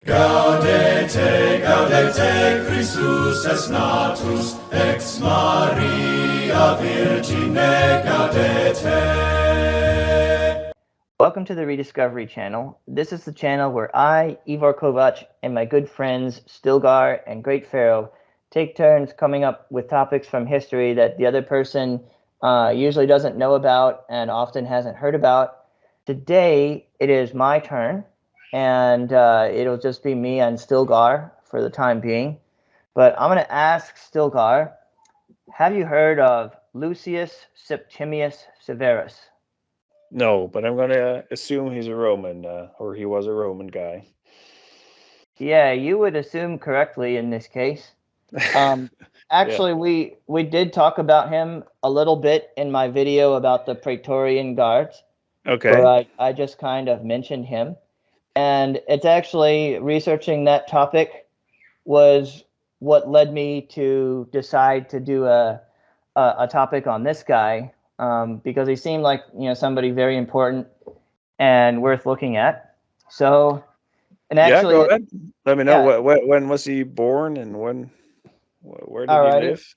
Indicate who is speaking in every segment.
Speaker 1: Gaudete, gaudete, Christus es natus, ex Maria Virgine gaudete.
Speaker 2: Welcome to the Rediscovery channel. This is the channel where I, Ivar Kovac, and my good friends Stilgar and Great Pharaoh take turns coming up with topics from history that the other person usually doesn't know about and often hasn't heard about. Today, it is my turn, and it'll just be me and Stilgar for the time being. But I'm going to ask Stilgar, have you heard of Lucius Septimius Severus?
Speaker 3: No, but I'm going to assume he's a Roman, or he was a Roman guy.
Speaker 2: Yeah, you would assume correctly in this case. Actually, we did talk about him a little bit in my video about the Praetorian Guards.
Speaker 3: Okay.
Speaker 2: Where I just kind of mentioned him. And it's actually researching that topic was what led me to decide to do a topic on this guy, because he seemed like somebody very important and worth looking at. So, and actually,
Speaker 3: go ahead. Let me know when was he born and where did he live?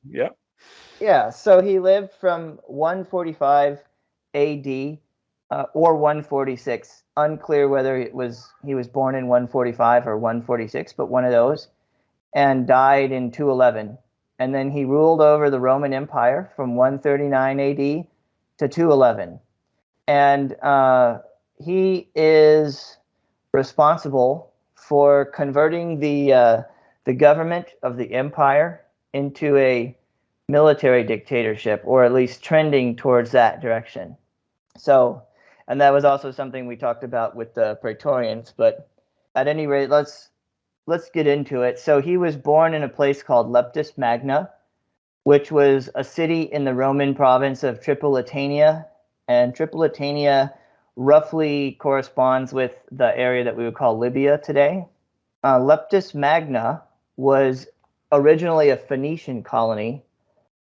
Speaker 2: Yeah. So he lived from 145 AD or 146. Unclear whether he was born in 145 or 146, but one of those, and died in 211. And then he ruled over the Roman Empire from 139 AD to 211. And he is responsible for converting the government of the empire into a military dictatorship, or at least trending towards that direction. So, and that was also something we talked about with the Praetorians. But at any rate, let's get into it. So he was born in a place called Leptis Magna, which was a city in the Roman province of Tripolitania, and Tripolitania roughly corresponds with the area that we would call Libya today. Leptis Magna was originally a Phoenician colony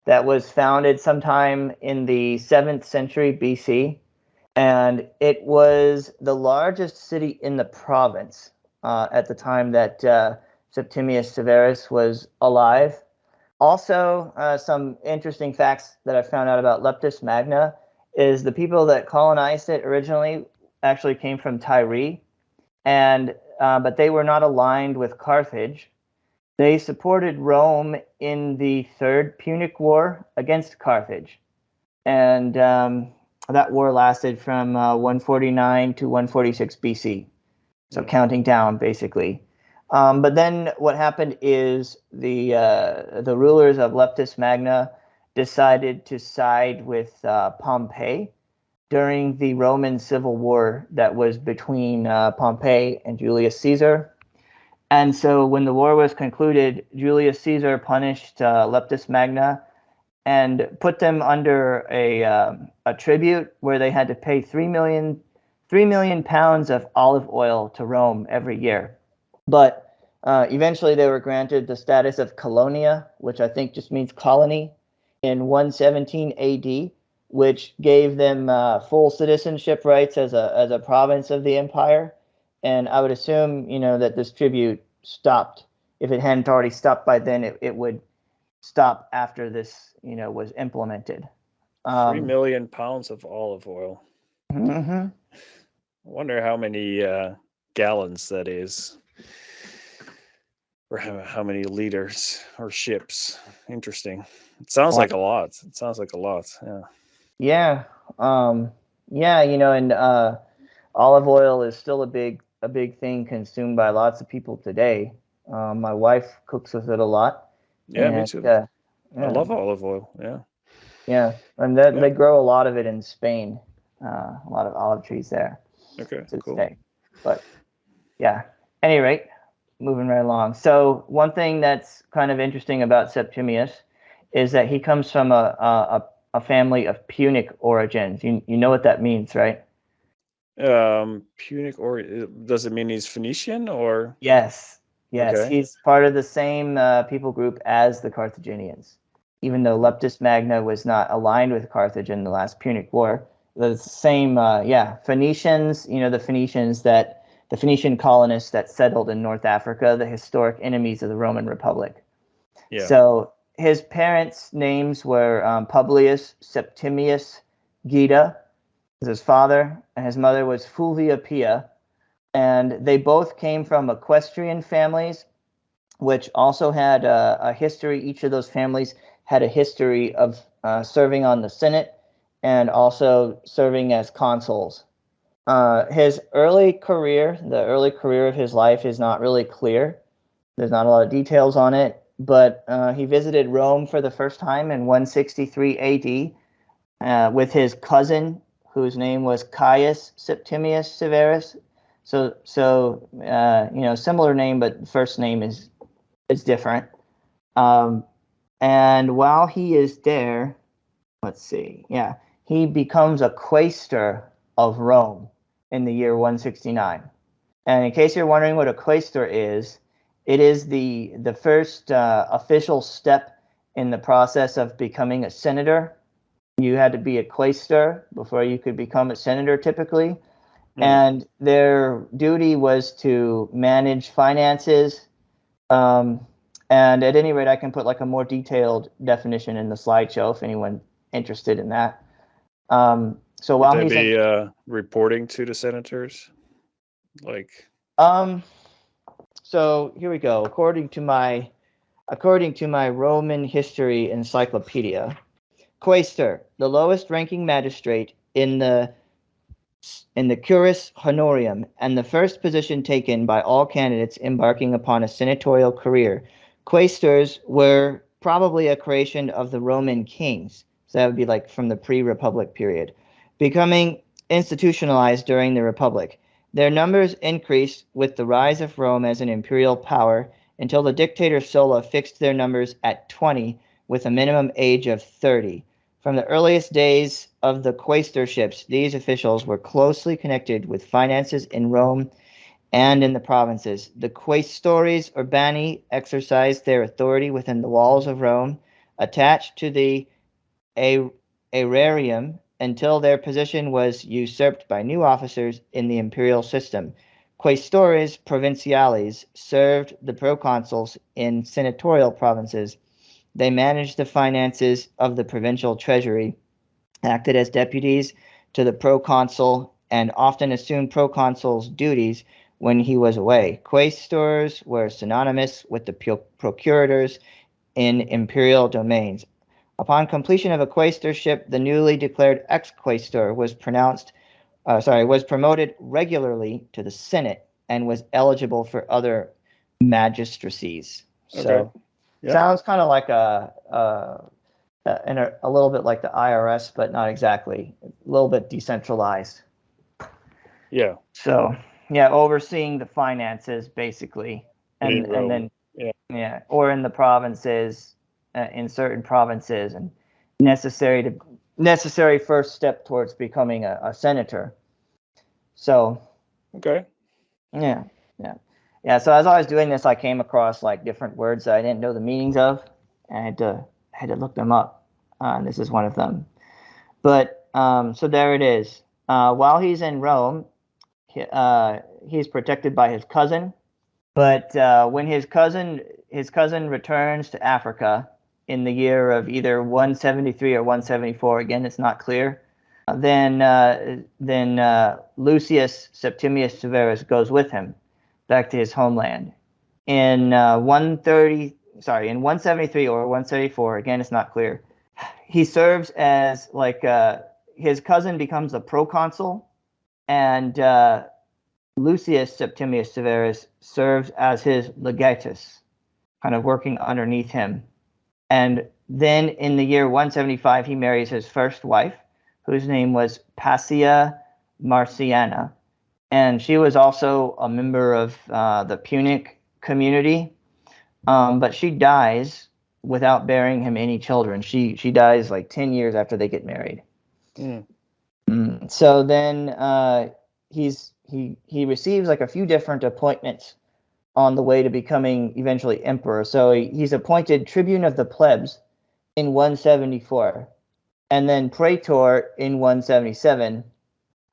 Speaker 2: that was founded sometime in the 7th century BC, and it was the largest city in the province at the time that Septimius Severus was alive. Also, some interesting facts that I found out about Leptis Magna is the people that colonized it originally actually came from Tyre, and but they were not aligned with Carthage. They supported Rome in the Third Punic War against Carthage, and that war lasted from 149 to 146 BC, so counting down basically. But then what happened is the rulers of Leptis Magna decided to side with Pompey during the Roman Civil War that was between Pompey and Julius Caesar. And so when the war was concluded, Julius Caesar punished Leptis Magna and put them under a tribute where they had to pay 3 million pounds of olive oil to Rome every year. But eventually they were granted the status of colonia, which I think just means colony, in 117 AD, which gave them full citizenship rights as a province of the empire. And I would assume, that this tribute stopped. If it hadn't already stopped by then, it would stop after this, was implemented.
Speaker 3: 3 million pounds of olive oil.
Speaker 2: Mm-hmm.
Speaker 3: I wonder how many gallons that is, or how many liters or ships. Interesting. It sounds like a lot.
Speaker 2: Yeah. And olive oil is still a big thing consumed by lots of people today. My wife cooks with it a lot.
Speaker 3: Yeah, me too. I love olive oil.
Speaker 2: Yeah, and they grow a lot of it in Spain. A lot of olive trees there.
Speaker 3: Okay, cool.
Speaker 2: Today. But yeah, any rate, moving right along. So one thing that's kind of interesting about Septimius is that he comes from a family of Punic origins. You know what that means, right?
Speaker 3: Punic, or does it mean he's Phoenician, or?
Speaker 2: Yes.
Speaker 3: Okay.
Speaker 2: He's part of the same people group as the Carthaginians. Even though Leptis Magna was not aligned with Carthage in the last Punic War, the same, Phoenicians, the Phoenicians that the Phoenician colonists that settled in North Africa, the historic enemies of the Roman Republic.
Speaker 3: Yeah.
Speaker 2: So his parents' names were Publius Septimius Gita, was his father, and his mother was Fulvia Pia, and they both came from equestrian families, which also had a history. Each of those families had a history of serving on the Senate and also serving as consuls. His early career, the early career of his life, is not really clear. There's not a lot of details on it, but he visited Rome for the first time in 163 AD with his cousin, whose name was Caius Septimius Severus. So similar name, but first name is different. And while he is there, let's see, he becomes a quaestor of Rome in the year 169. And in case you're wondering what a quaestor is, it is the first official step in the process of becoming a senator. You had to be a quaestor before you could become a senator typically. And their duty was to manage finances. And at any rate, I can put like a more detailed definition in the slideshow if anyone's interested in that. So while
Speaker 3: Would
Speaker 2: he's
Speaker 3: they be reporting to the senators? Like,
Speaker 2: so here we go. According to my Roman history encyclopedia, quaestor, the lowest ranking magistrate in the cursus honorium and the first position taken by all candidates embarking upon a senatorial career. Quaestors were probably a creation of the Roman kings. So that would be like from the pre-Republic period, becoming institutionalized during the Republic. Their numbers increased with the rise of Rome as an imperial power until the dictator Sulla fixed their numbers at 20 with a minimum age of 30. From the earliest days of the quaestorships, these officials were closely connected with finances in Rome and in the provinces. The quaestores urbani exercised their authority within the walls of Rome, attached to the aerarium until their position was usurped by new officers in the imperial system. Quaestores provinciales served the proconsuls in senatorial provinces. They managed the finances of the provincial treasury, acted as deputies to the proconsul, and often assumed proconsul's duties when he was away. Quaestors were synonymous with the procurators in imperial domains. Upon completion of a quaestorship, the newly declared ex-quaestor was promoted regularly to the Senate and was eligible for other magistracies. So,
Speaker 3: yeah.
Speaker 2: Sounds kind of like a little bit like the IRS, but not exactly. A little bit decentralized.
Speaker 3: Yeah.
Speaker 2: So, overseeing the finances basically, and then or in the provinces, in certain provinces, and necessary first step towards becoming a senator. So,
Speaker 3: okay.
Speaker 2: Yeah. So as I was doing this, I came across like different words that I didn't know the meanings of, and I had to look them up. And this is one of them. But so there it is. While he's in Rome, he's protected by his cousin. But when his cousin returns to Africa in the year of either 173 or 174, again it's not clear. Then Lucius Septimius Severus goes with him back to his homeland. In 173 or 174, again it's not clear. He serves as his cousin becomes a proconsul, and Lucius Septimius Severus serves as his legatus, kind of working underneath him. And then in the year 175, he marries his first wife, whose name was Passia Marciana. And she was also a member of the Punic community, but she dies without bearing him any children. She dies like 10 years after they get married. So then he receives like a few different appointments on the way to becoming eventually emperor. So he's appointed tribune of the plebs in 174, and then praetor in 177,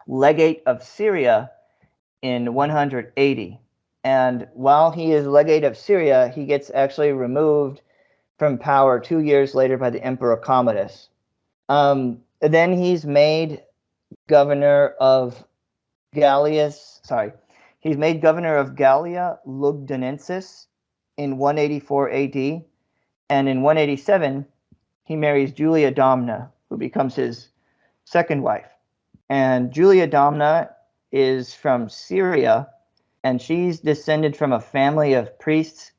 Speaker 2: legate of Syria in 180. And while he is legate of Syria, he gets actually removed from power 2 years later by the Emperor Commodus. Then he's made governor of he's made governor of Gallia Lugdunensis in 184 AD, and in 187 he marries Julia Domna, who becomes his second wife. And Julia Domna is from Syria, and she's descended from a family of priests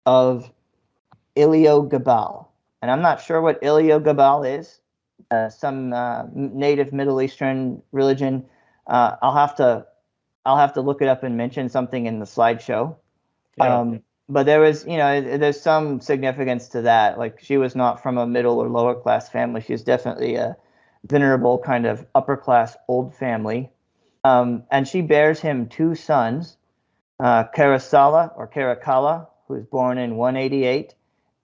Speaker 2: of Iliogabal. And I'm not sure what Iliogabal is. Some native Middle Eastern religion. I'll have to look it up and mention something in the slideshow.
Speaker 3: Yeah.
Speaker 2: But there's some significance to that. Like, she was not from a middle or lower class family. She's definitely a venerable kind of upper class old family. And she bears him two sons, Caracalla, who's born in 188,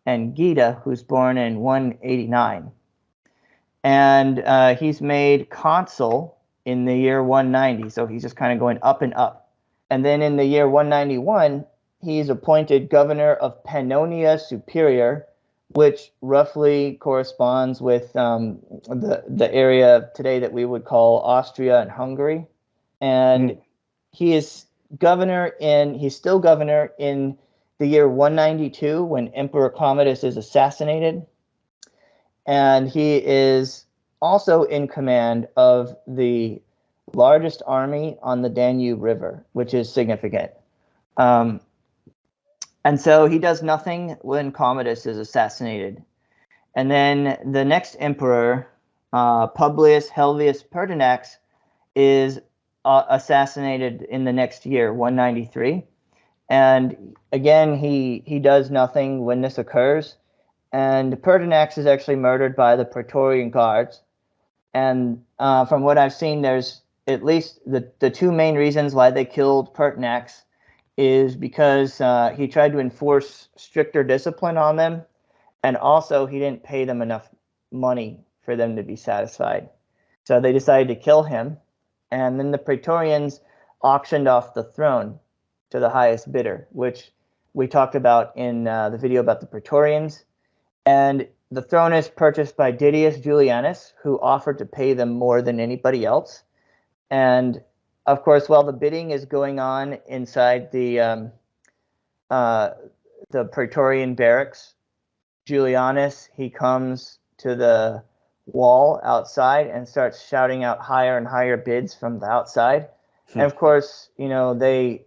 Speaker 2: and Gita, who's born in 189. And he's made consul in the year 190, so he's just kind of going up and up. And then in the year 191, he's appointed governor of Pannonia Superior, which roughly corresponds with the area today that we would call Austria and Hungary. And he's still governor in the year 192 when Emperor Commodus is assassinated. And he is also in command of the largest army on the Danube River, which is significant. And so he does nothing when Commodus is assassinated. And then the next emperor, Publius Helvius Pertinax, is assassinated in the next year, 193. And again, he does nothing when this occurs. And Pertinax is actually murdered by the Praetorian Guards. And from what I've seen, there's at least the two main reasons why they killed Pertinax is because he tried to enforce stricter discipline on them, and also he didn't pay them enough money for them to be satisfied. So they decided to kill him, and then the Praetorians auctioned off the throne to the highest bidder, which we talked about in the video about the Praetorians. And the throne is purchased by Didius Julianus, who offered to pay them more than anybody else. And of course, while the bidding is going on inside the Praetorian barracks, Julianus, he comes to the wall outside and starts shouting out higher and higher bids from the outside. And of course, they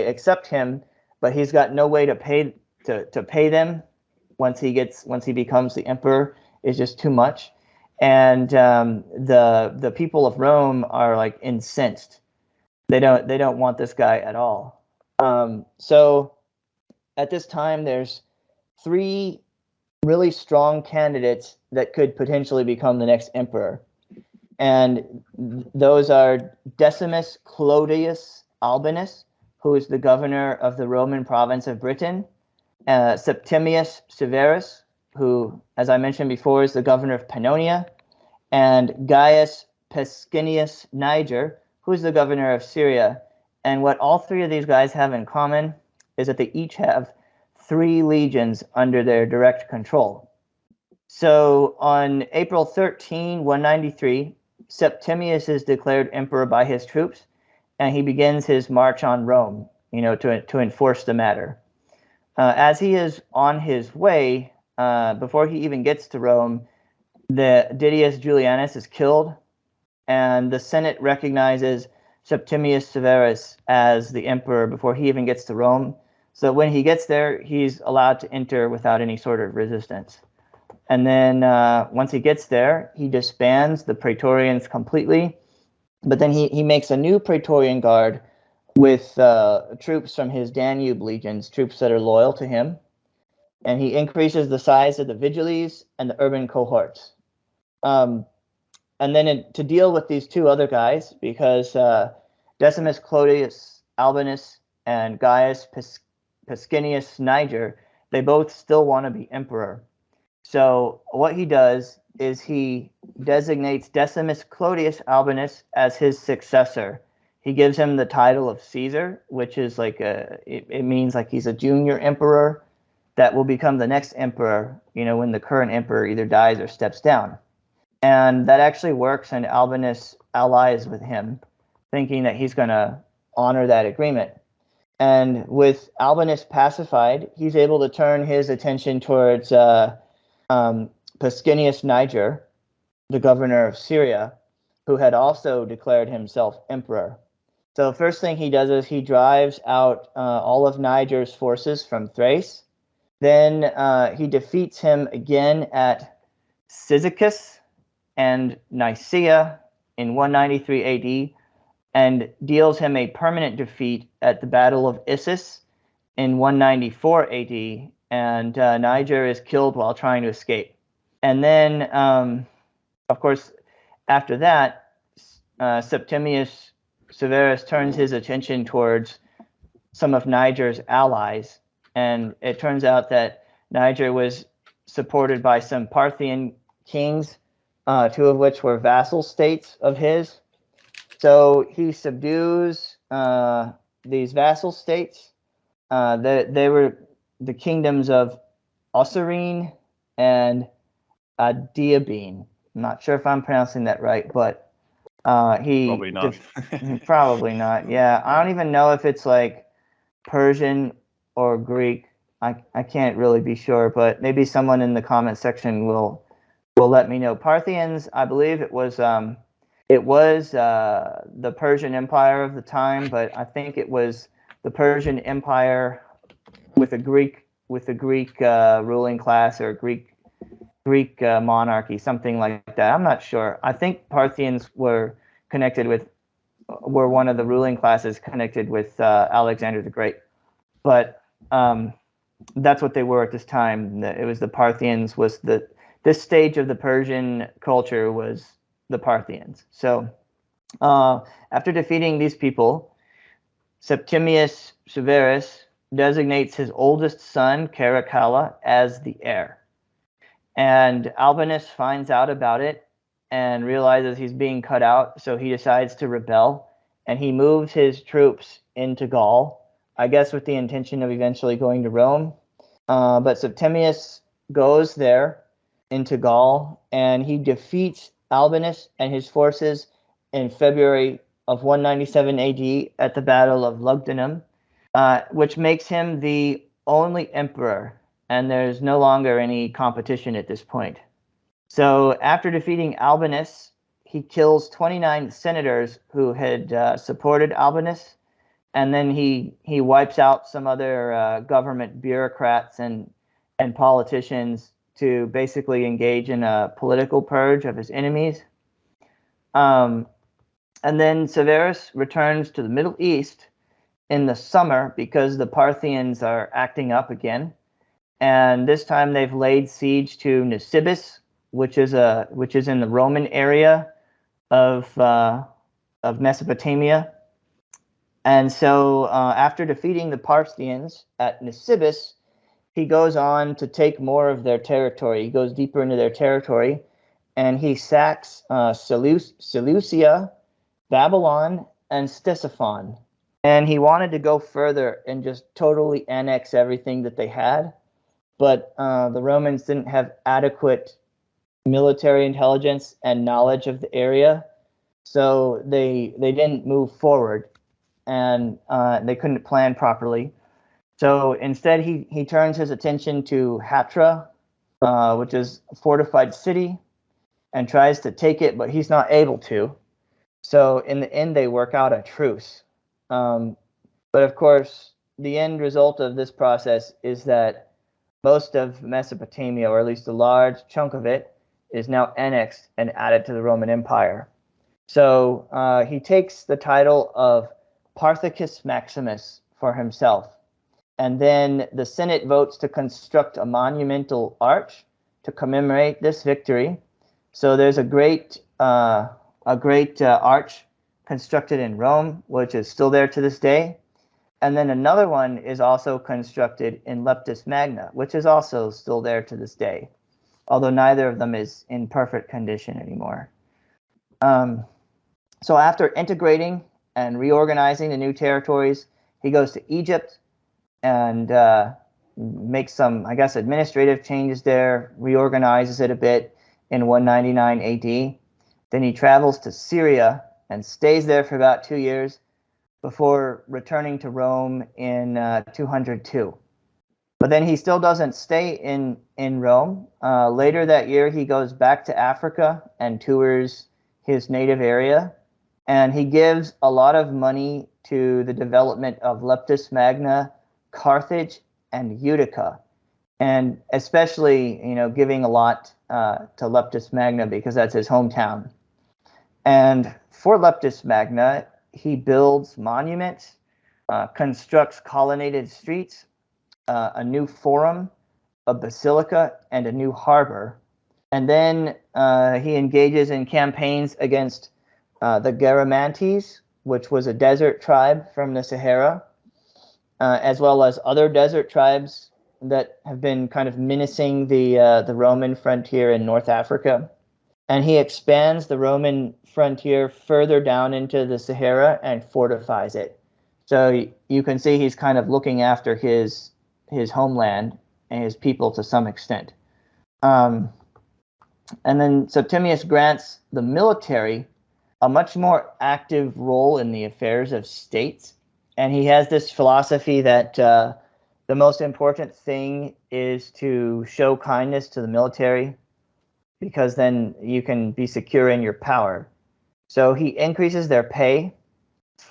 Speaker 2: accept him, but he's got no way to pay them once he becomes the emperor. Is just too much. And the people of Rome are like incensed. They don't want this guy at all. So at this time, there's three really strong candidates that could potentially become the next emperor. And those are Decimus Clodius Albinus, who is the governor of the Roman province of Britain, Septimius Severus, who, as I mentioned before, is the governor of Pannonia, and Gaius Pescinius Niger, who is the governor of Syria. And what all three of these guys have in common is that they each have 3 legions under their direct control. So on April 13, 193, Septimius is declared emperor by his troops, and he begins his march on Rome, to enforce the matter. As he is on his way, before he even gets to Rome, the Didius Julianus is killed, and the Senate recognizes Septimius Severus as the emperor before he even gets to Rome. So when he gets there, he's allowed to enter without any sort of resistance. And then once he gets there, he disbands the Praetorians completely. But then he makes a new Praetorian Guard with troops from his Danube legions, troops that are loyal to him. And he increases the size of the vigiles and the urban cohorts. And then to deal with these two other guys, because Decimus Clodius Albinus and Gaius Pescinius Niger, they both still want to be emperor. So what he does is he designates Decimus Clodius Albinus as his successor. he gives him the title of Caesar, which is like it means like he's a junior emperor that will become the next emperor, when the current emperor either dies or steps down. And that actually works, and Albinus allies with him, thinking that he's going to honor that agreement. And with Albinus pacified, he's able to turn his attention towards Pescennius Niger, the governor of Syria, who had also declared himself emperor. So the first thing he does is he drives out all of Niger's forces from Thrace. Then he defeats him again at Cyzicus and Nicaea in 193 AD, and deals him a permanent defeat at the Battle of Issus in 194 AD, and Niger is killed while trying to escape. And then, of course, after that, Septimius Severus turns his attention towards some of Niger's allies, and it turns out that Niger was supported by some Parthian kings, two of which were vassal states of his. So he subdues these vassal states. They were the kingdoms of Osirene and Diabene. I'm not sure if I'm pronouncing that right, but
Speaker 3: Probably not.
Speaker 2: probably not. Yeah, I don't even know if it's like Persian or Greek. I can't really be sure, but maybe someone in the comment section will let me know. Parthians, I believe it was the Persian Empire of the time, but I think it was the Persian Empire with a Greek ruling class, or Greek monarchy, something like that. I'm not sure. I think Parthians were one of the ruling classes connected with Alexander the Great, but that's what they were at this time. It was the Parthians. This stage of the Persian culture was the Parthians. So after defeating these people, Septimius Severus designates his oldest son, Caracalla, as the heir. And Albinus finds out about it and realizes he's being cut out, so he decides to rebel, and he moves his troops into Gaul, I guess with the intention of eventually going to Rome. But Septimius goes there into Gaul, and he defeats Albinus and his forces in February of 197 AD at the Battle of Lugdunum, which makes him the only emperor, and there's no longer any competition at this point. So after defeating Albinus, he kills 29 senators who had supported Albinus, and then he wipes out some other government bureaucrats and politicians to basically engage in a political purge of his enemies. And then Severus returns to the Middle East in the summer because the Parthians are acting up again, and this time they've laid siege to Nisibis, which is in the Roman area of Mesopotamia. And so after defeating the Parthians at Nisibis, he goes on to take more of their territory. He goes deeper into their territory, and he sacks Seleucia, Babylon, and Ctesiphon. And he wanted to go further and just totally annex everything that they had, but the Romans didn't have adequate military intelligence and knowledge of the area, so they didn't move forward, and they couldn't plan properly. So instead, he turns his attention to Hatra, which is a fortified city, and tries to take it, but he's not able to. So in the end, they work out a truce. But of course, the end result of this process is that most of Mesopotamia, or at least a large chunk of it, is now annexed and added to the Roman Empire. So he takes the title of Parthicus Maximus for himself. And then the Senate votes to construct a monumental arch to commemorate this victory. So there's a great arch constructed in Rome, which is still there to this day. And then another one is also constructed in Leptis Magna, which is also still there to this day, although neither of them is in perfect condition anymore. So after integrating and reorganizing the new territories. He goes to Egypt and makes some, I guess, administrative changes there, reorganizes it a bit in 199 AD. Then he travels to Syria and stays there for about 2 years before returning to Rome in 202. But then he still doesn't stay in Rome. Later that year, he goes back to Africa and tours his native area. And he gives a lot of money to the development of Leptis Magna, Carthage, and Utica. And especially, giving a lot to Leptis Magna because that's his hometown. And for Leptis Magna, he builds monuments, constructs colonnaded streets, a new forum, a basilica, and a new harbor. And then he engages in campaigns against the Garamantes, which was a desert tribe from the Sahara, as well as other desert tribes that have been kind of menacing the Roman frontier in North Africa. And he expands the Roman frontier further down into the Sahara and fortifies it. So you can see he's kind of looking after his homeland and his people to some extent. And then Septimius grants the military a much more active role in the affairs of states. And he has this philosophy that the most important thing is to show kindness to the military, because then you can be secure in your power. So he increases their pay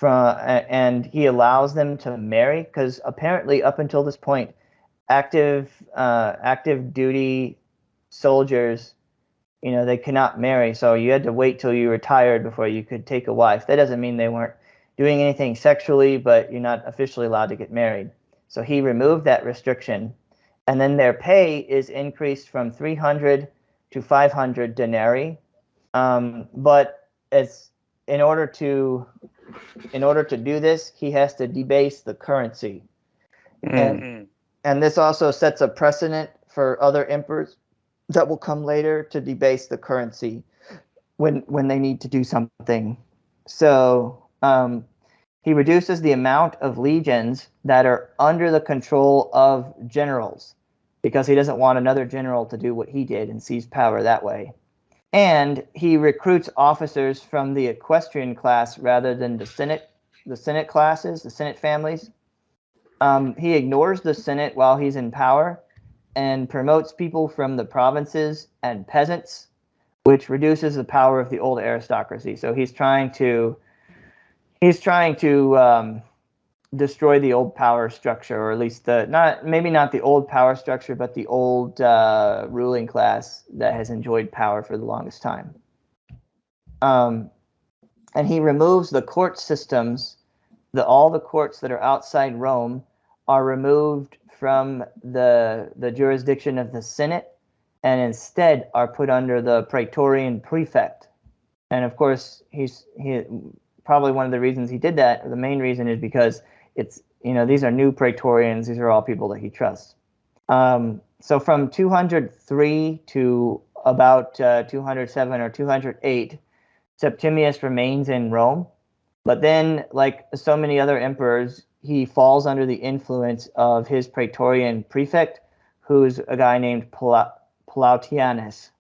Speaker 2: and he allows them to marry, because apparently up until this point, active duty soldiers, they cannot marry. So you had to wait till you retired before you could take a wife. That doesn't mean they weren't doing anything sexually, but you're not officially allowed to get married. So he removed that restriction. And then their pay is increased from 300 to 500 denarii. But it's in order to do this, he has to debase the currency. And this also sets a precedent for other emperors that will come later to debase the currency when they need to do something. So he reduces the amount of legions that are under the control of generals, because he doesn't want another general to do what he did and seize power that way. And he recruits officers from the equestrian class rather than the Senate classes, the Senate families. He ignores the Senate while he's in power and promotes people from the provinces and peasants, which reduces the power of the old aristocracy. So he's trying to destroy the old power structure, or at least maybe not the old power structure, but the old ruling class that has enjoyed power for the longest time. And he removes the court systems. All the courts that are outside Rome are removed from the jurisdiction of the Senate, and instead are put under the Praetorian prefect. And of course, he probably one of the reasons he did that, or the main reason, is because these are new Praetorians. These are all people that he trusts. So from 203 to about 207 or 208, Septimius remains in Rome. But then, like so many other emperors, he falls under the influence of his Praetorian prefect, who's a guy named Plautianus.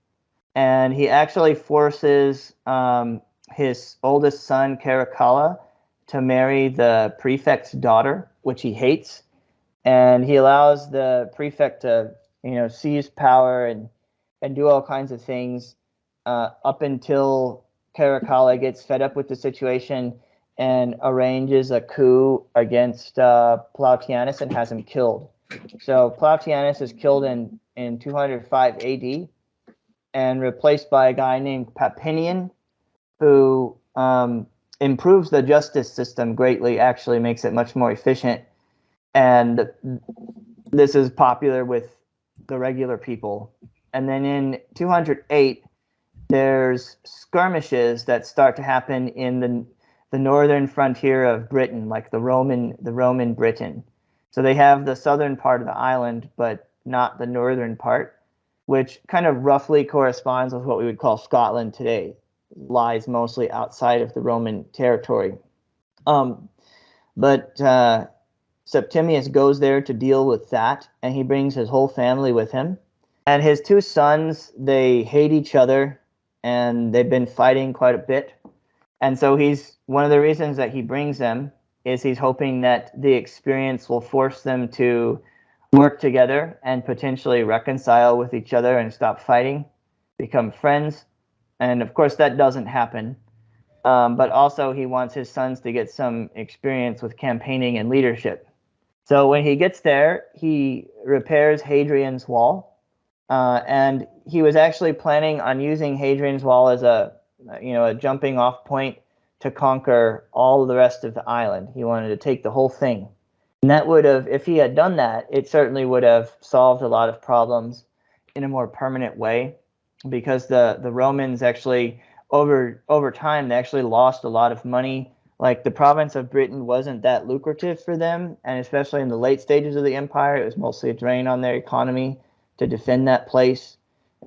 Speaker 2: And he actually forces his oldest son, Caracalla, to marry the prefect's daughter, which he hates. And he allows the prefect to, seize power and do all kinds of things up until Caracalla gets fed up with the situation and arranges a coup against Plautianus and has him killed. So Plautianus is killed in 205 AD and replaced by a guy named Papinian, who improves the justice system greatly, actually makes it much more efficient. And this is popular with the regular people. And then in 208, there's skirmishes that start to happen in the northern frontier of Britain, like the Roman Britain. So they have the southern part of the island, but not the northern part, which kind of roughly corresponds with what we would call Scotland today. Lies mostly outside of the Roman territory. But Septimius goes there to deal with that, and he brings his whole family with him. And his two sons, they hate each other, and they've been fighting quite a bit. And so he's one of the reasons that he brings them is he's hoping that the experience will force them to work together and potentially reconcile with each other and stop fighting, become friends. And of course, that doesn't happen. But also, he wants his sons to get some experience with campaigning and leadership. So when he gets there, he repairs Hadrian's Wall, and he was actually planning on using Hadrian's Wall as a jumping off point to conquer all the rest of the island. He wanted to take the whole thing. And that would have, if he had done that, it certainly would have solved a lot of problems in a more permanent way, because the Romans actually, over time, they actually lost a lot of money. Like, the province of Britain wasn't that lucrative for them, and especially in the late stages of the empire, it was mostly a drain on their economy to defend that place,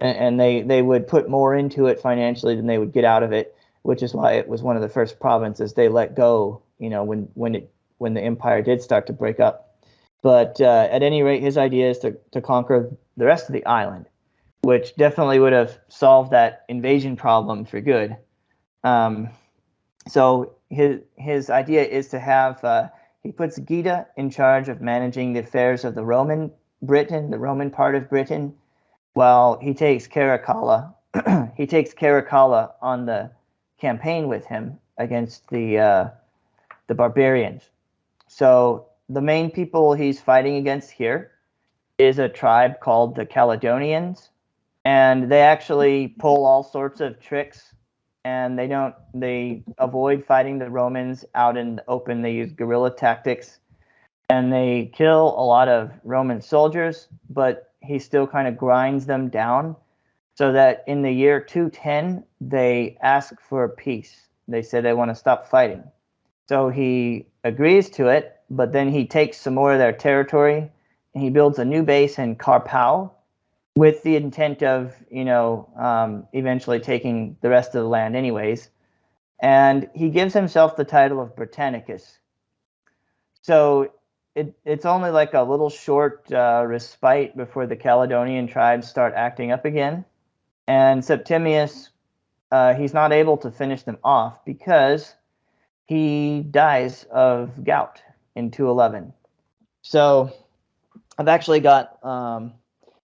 Speaker 2: and they would put more into it financially than they would get out of it, which is why it was one of the first provinces they let go, when the empire did start to break up. But at any rate, his idea is to conquer the rest of the island, which definitely would have solved that invasion problem for good. So his idea is to have he puts Gita in charge of managing the affairs of the Roman part of Britain, while he takes Caracalla on the campaign with him against the barbarians. So the main people he's fighting against here is a tribe called the Caledonians, and they actually pull all sorts of tricks, and they avoid fighting the Romans out in the open. They use guerrilla tactics, and they kill a lot of Roman soldiers, but he still kind of grinds them down, so that in the year 210, they ask for peace. They say they want to stop fighting. So he agrees to it, but then he takes some more of their territory, and he builds a new base in Carpau, with the intent of, eventually taking the rest of the land anyways. And he gives himself the title of Britannicus. So it's only like a little short respite before the Caledonian tribes start acting up again. And Septimius, he's not able to finish them off because he dies of gout in 211. So I've actually got,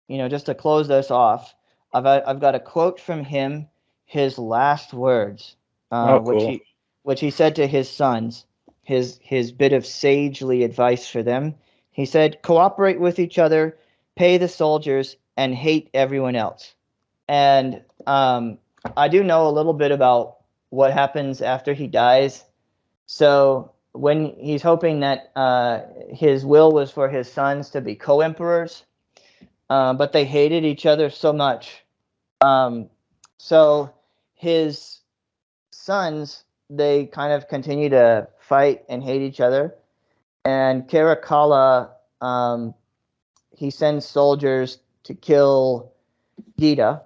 Speaker 2: just to close this off, I've got a quote from him, his last words,
Speaker 3: Cool.
Speaker 2: which he said to his sons, his bit of sagely advice for them. He said, "Cooperate with each other, pay the soldiers, and hate everyone else." And I do know a little bit about what happens after he dies. So when he's hoping that his will was for his sons to be co-emperors, but they hated each other so much. So his sons, they kind of continue to fight and hate each other. And Caracalla, he sends soldiers to kill Gita,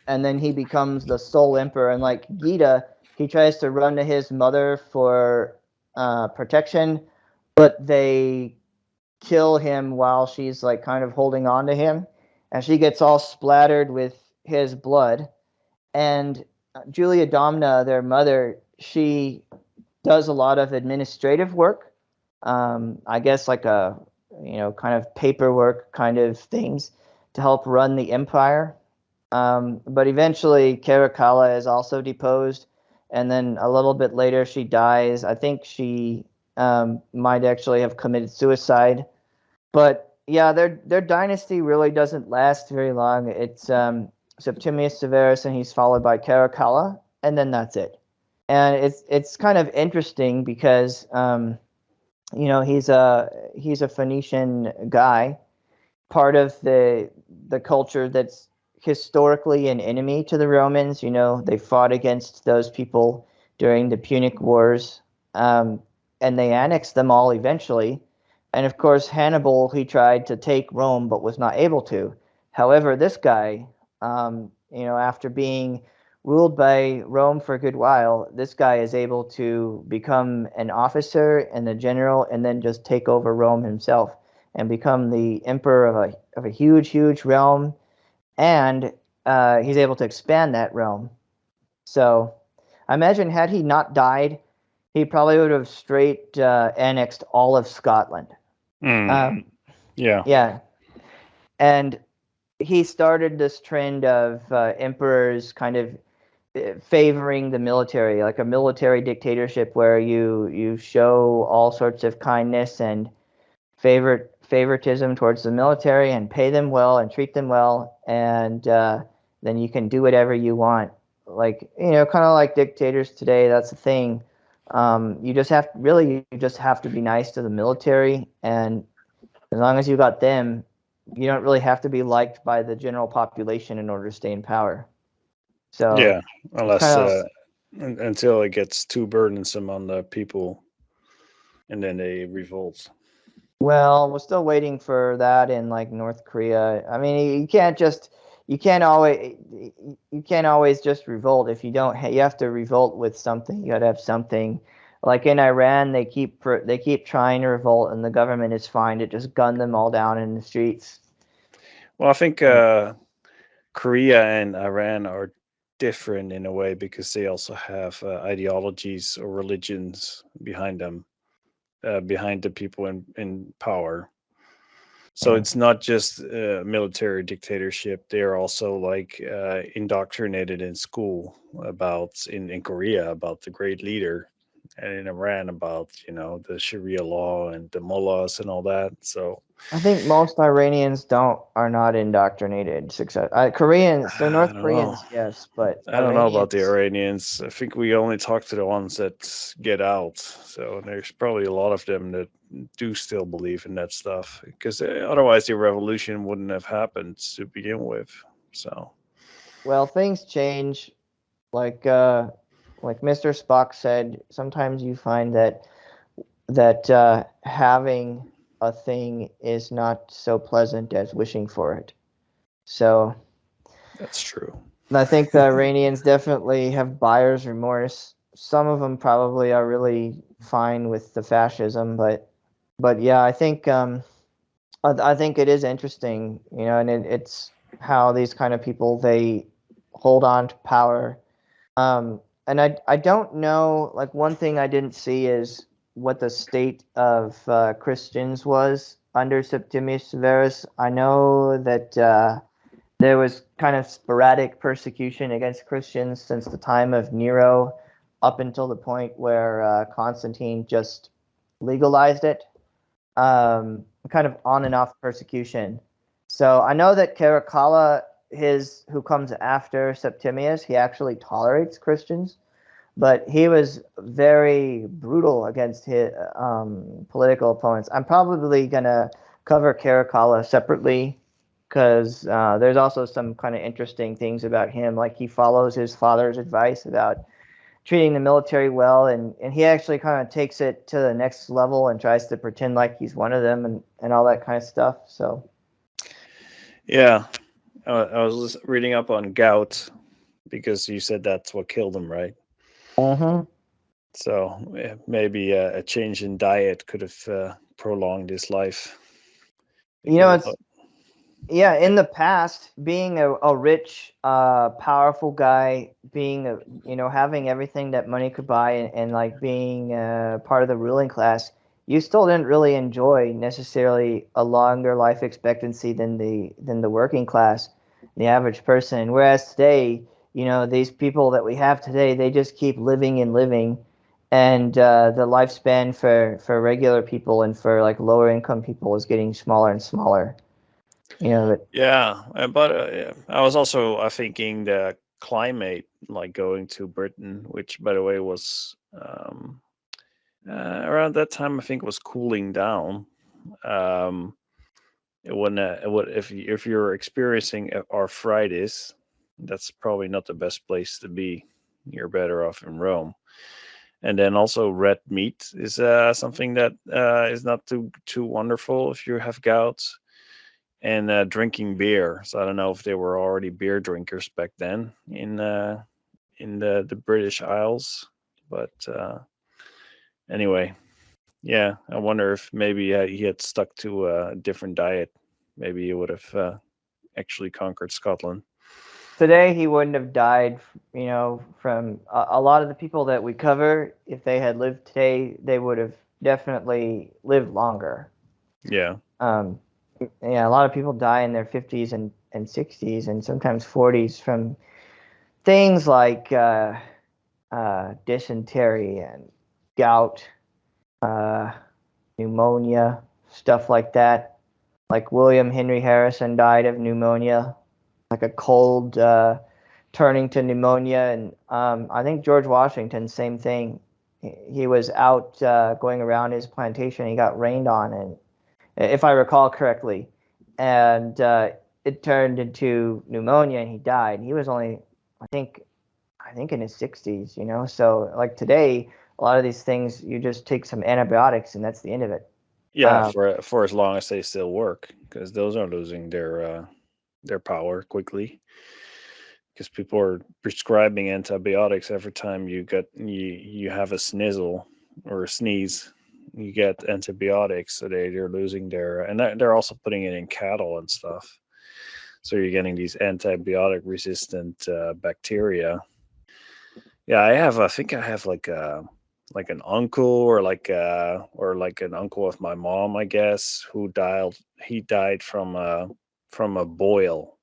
Speaker 2: and then he becomes the sole emperor. And like Gita, he tries to run to his mother for protection, but they kill him while she's like kind of holding on to him, and she gets all splattered with his blood. And Julia Domna, their mother, she does a lot of administrative work, I guess like a kind of paperwork kind of things to help run the empire. But eventually Caracalla is also deposed, and then a little bit later she dies. I think she might actually have committed suicide. But yeah, their dynasty really doesn't last very long. It's Septimius Severus, and he's followed by Caracalla, and then that's it. And it's kind of interesting because he's a Phoenician guy, part of the culture that's historically an enemy to the Romans. They fought against those people during the Punic Wars, and they annexed them all eventually. And of course, Hannibal, he tried to take Rome but was not able to. However, this guy, after being ruled by Rome for a good while, this guy is able to become an officer and a general, and then just take over Rome himself and become the emperor of a huge realm, and he's able to expand that realm. So I imagine had he not died, he probably would have straight annexed all of Scotland.
Speaker 3: Mm,
Speaker 2: Um,
Speaker 3: yeah.
Speaker 2: yeah, and he started this trend of emperors kind of favoring the military, like a military dictatorship where you show all sorts of kindness and favoritism towards the military and pay them well and treat them well, and then you can do whatever you want. Like, kind of like dictators today. That's the thing. You just have really you just have to be nice to the military, and as long as you got them, you don't really have to be liked by the general population in order to stay in power. So
Speaker 3: Yeah.
Speaker 2: it's
Speaker 3: Unless
Speaker 2: kind of
Speaker 3: until it gets too burdensome on the people, and then they revolt.
Speaker 2: well, we're still waiting for that in like North Korea. I mean, you can't always just revolt if you don't. You have to revolt with something. You got to have something. Like in Iran, they keep trying to revolt, and the government is fine to just gun them all down in the streets.
Speaker 3: Well, I think
Speaker 2: And
Speaker 3: Korea and Iran are different in a way because they also have ideologies or religions behind them, behind the people in power. So
Speaker 2: yeah.
Speaker 3: it's not just military dictatorship. They're also like indoctrinated in school about in Korea about the great leader, and in Iran about the Sharia law and the mullahs and all that. So
Speaker 2: I think most Iranians are not indoctrinated. Koreans, so
Speaker 3: I
Speaker 2: North
Speaker 3: don't know.
Speaker 2: Koreans, yes, but
Speaker 3: I don't know about the
Speaker 2: Iranians.
Speaker 3: Iranians. I think we only talk to the ones that get out. So there's probably a lot of them that do still believe in that stuff because otherwise the revolution wouldn't have happened to begin with. So
Speaker 2: Well, things change. Like Mr. Spock said, sometimes you find that having a thing is not so pleasant as wishing for it. So
Speaker 3: that's true.
Speaker 2: I think the Iranians definitely have buyer's remorse. Some of them probably are really fine with the fascism, but yeah, I think it is interesting, and it's how these kind of people they hold on to power. And I don't know, like one thing I didn't see is what the state of Christians was under Septimius Severus. I know that there was kind of sporadic persecution against Christians since the time of Nero up until the point where Constantine just legalized it. Kind of on and off persecution. So I know that Caracalla, who comes after Septimius, he actually tolerates Christians, but he was very brutal against his political opponents. I'm probably gonna cover Caracalla separately because there's also some kind of interesting things about him. Like he follows his father's advice about treating the military well, and he actually kind of takes it to the next level and tries to pretend like he's one of them and all that kind of stuff. So
Speaker 3: Yeah, I was reading up on gout because you said that's what killed him, right?
Speaker 2: hmm
Speaker 3: So maybe a change in diet could have prolonged his life because
Speaker 2: it's yeah, in the past, being a rich, powerful guy, being having everything that money could buy, and like being part of the ruling class, you still didn't really enjoy necessarily a longer life expectancy than the working class, the average person. Whereas today, these people that we have today, they just keep living and living, and the lifespan for regular people and for like lower income people is getting smaller and smaller. But
Speaker 3: Yeah, but yeah, I was also thinking the climate, like going to Britain, which by the way was around that time, I think was cooling down. Um, if you're experiencing arthritis, that's probably not the best place to be. You're better off in Rome. And then also red meat is something that is not too wonderful if you have gout. And drinking beer. So I don't know if they were already beer drinkers back then in the British Isles. But anyway, yeah, I wonder if maybe he had stuck to a different diet. Maybe he would have actually conquered Scotland.
Speaker 2: Today he wouldn't have died, from a lot of the people that we cover. If they had lived today, they would have definitely lived longer.
Speaker 3: Yeah.
Speaker 2: Yeah, a lot of people die in their 50s and 60s and sometimes 40s from things like dysentery and gout, uh, pneumonia, stuff like that. Like William Henry Harrison died of pneumonia, like a cold turning to pneumonia. And I think George Washington, same thing. He was out going around his plantation. He got rained on, and if I recall correctly, and it turned into pneumonia, and he died. He was only, I think, in his 60s. So like today, a lot of these things, you just take some antibiotics, and that's the end of it.
Speaker 3: Yeah, for as long as they still work, because those are losing their power quickly. Because people are prescribing antibiotics every time you have a snizzle or a sneeze, you get antibiotics. So they're losing their, and they're also putting it in cattle and stuff. So you're getting these antibiotic resistant bacteria. Yeah, I think I have like an uncle or like an uncle of my mom, I guess, who died. He died from a boil,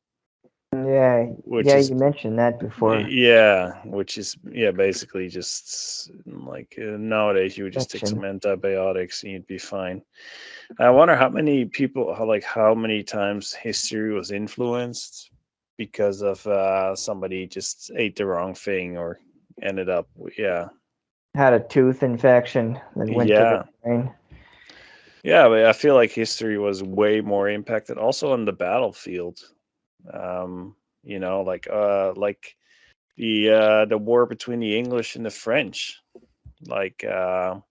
Speaker 2: Yeah,
Speaker 3: which
Speaker 2: yeah,
Speaker 3: is
Speaker 2: you mentioned that before.
Speaker 3: basically just like nowadays you would just take
Speaker 2: Infection.
Speaker 3: some antibiotics and you'd be fine. I wonder how many people, how many times history was influenced because of somebody just ate the wrong thing or ended up, yeah.
Speaker 2: Had a tooth infection, then went to the
Speaker 3: Yeah.
Speaker 2: brain.
Speaker 3: Yeah, but I feel like history was way more impacted also on the battlefield. Like the war between the English and the French. Like what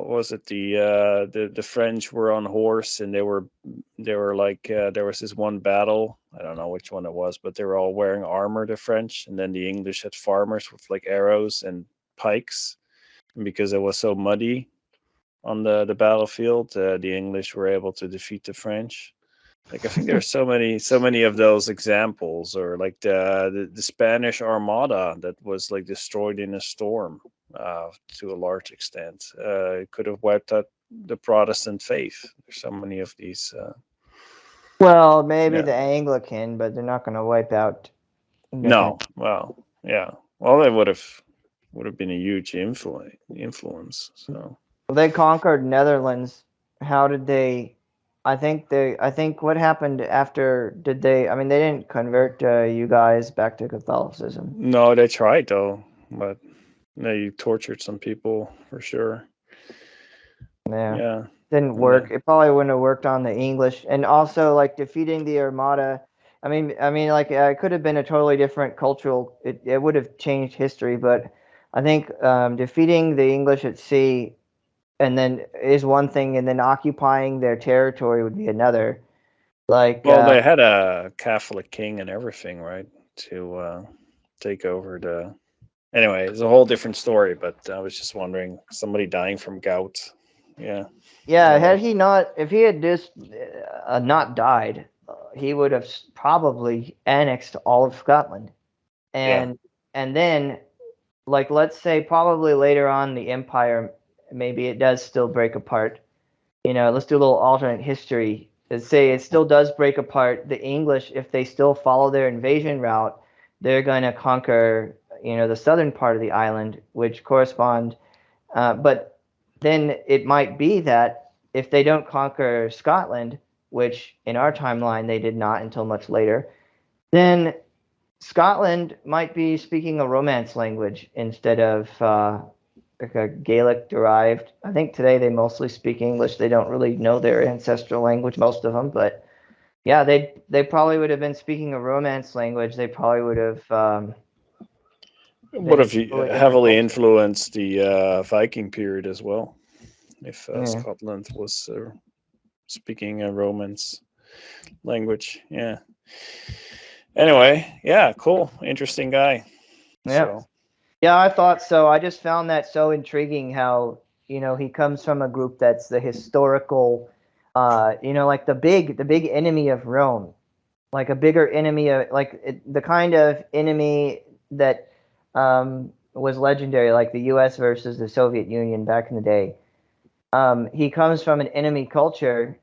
Speaker 3: was it? The French were on horse and they were like there was this one battle. I don't know which one it was, but they were all wearing armor, the French, and then the English had farmers with like arrows and pikes. And because it was so muddy on the battlefield, the English were able to defeat the French. Like I think there's so many of those examples, or like the Spanish Armada that was like destroyed in a storm to a large extent. It could have wiped out the Protestant faith. There's so many of these.
Speaker 2: Well, maybe
Speaker 3: Yeah.
Speaker 2: the Anglican, but they're not going to wipe out.
Speaker 3: No. Well. Yeah. Well, they would have been a huge influence. So.
Speaker 2: They conquered Netherlands. How did they? I think what happened after? Did they? I mean, they didn't convert you guys back to Catholicism.
Speaker 3: No, they tried though, but they tortured some people for sure.
Speaker 2: Yeah,
Speaker 3: Yeah.
Speaker 2: didn't
Speaker 3: And
Speaker 2: work. It probably wouldn't have worked on the English, and also like defeating the Armada. Like it could have been a totally different cultural. It would have changed history, but I think defeating the English at sea and then is one thing, and then occupying their territory would be another. Like,
Speaker 3: well, they had a Catholic king and everything, right? To take over the. Anyway, it's a whole different story. But I was just wondering, somebody dying from gout. Yeah.
Speaker 2: yeah,
Speaker 3: Well,
Speaker 2: had he not, if he had just not died, he would have probably annexed all of Scotland,
Speaker 3: yeah.
Speaker 2: and then, like, let's say probably later on the empire, maybe it does still break apart. Let's do a little alternate history. Let's say it still does break apart. The English, if they still follow their invasion route, they're going to conquer, the southern part of the island, which correspond. But then it might be that if they don't conquer Scotland, which in our timeline they did not until much later, then Scotland might be speaking a Romance language instead of like a Gaelic derived. I think today they mostly speak English. They don't really know their ancestral language, most of them. But yeah, they probably would have been speaking a Romance language. They probably would have
Speaker 3: Would
Speaker 2: been a
Speaker 3: have
Speaker 2: totally different
Speaker 3: heavily
Speaker 2: culture.
Speaker 3: influenced the Viking period as well, if
Speaker 2: Yeah.
Speaker 3: Scotland was speaking a Romance language. Yeah. Anyway, yeah, cool, interesting guy.
Speaker 2: Yeah.
Speaker 3: So
Speaker 2: Yeah, I thought so. I just found that so intriguing how, he comes from a group that's the historical, like the big enemy of Rome, like a bigger enemy of like the kind of enemy that was legendary, like the U.S. versus the Soviet Union back in the day. He comes from an enemy culture,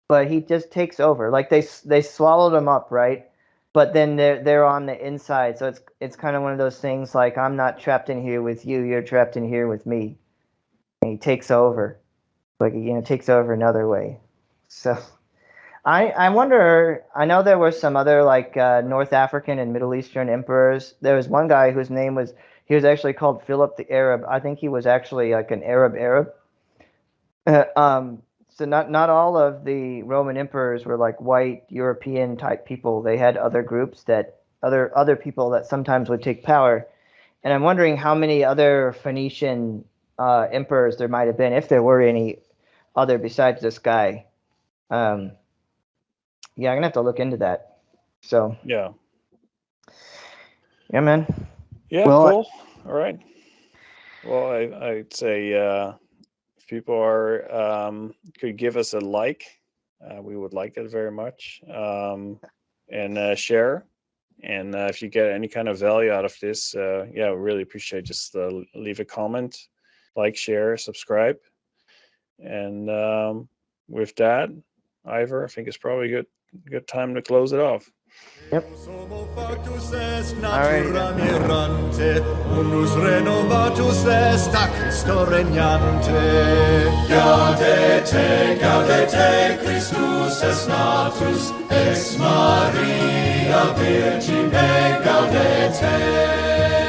Speaker 2: but he just takes over. Like they swallowed him up, right? But then they're on the inside, so it's kind of one of those things like I'm not trapped in here with you, you're trapped in here with me. And he takes over, like takes over another way. So I wonder. I know there were some other like North African and Middle Eastern emperors. There was one guy whose name was he was actually called Philip the Arab. I think he was actually like an Arab. Uh, um, so not all of the Roman emperors were like white European type people. They had other groups that other people that sometimes would take power. And I'm wondering how many other Phoenician emperors there might have been, if there were any other besides this guy. Um, yeah, I'm gonna have to look into that. So
Speaker 3: yeah,
Speaker 2: yeah, man.
Speaker 3: yeah,
Speaker 2: Well,
Speaker 3: cool. All right. Well, I'd say if people are could give us a like, we would like it very much, and share. And if you get any kind of value out of this, yeah, we really appreciate just leave a comment, like, share, subscribe. And with that, Ivor, I think it's probably a good time to close it off.
Speaker 2: yep.
Speaker 1: Homo factus est
Speaker 2: Alrighty
Speaker 1: natura
Speaker 2: then.
Speaker 1: mirante, unus renovatus est a Christo regnante. Gaudete, Christus est natus, ex Maria Virgine gaudete.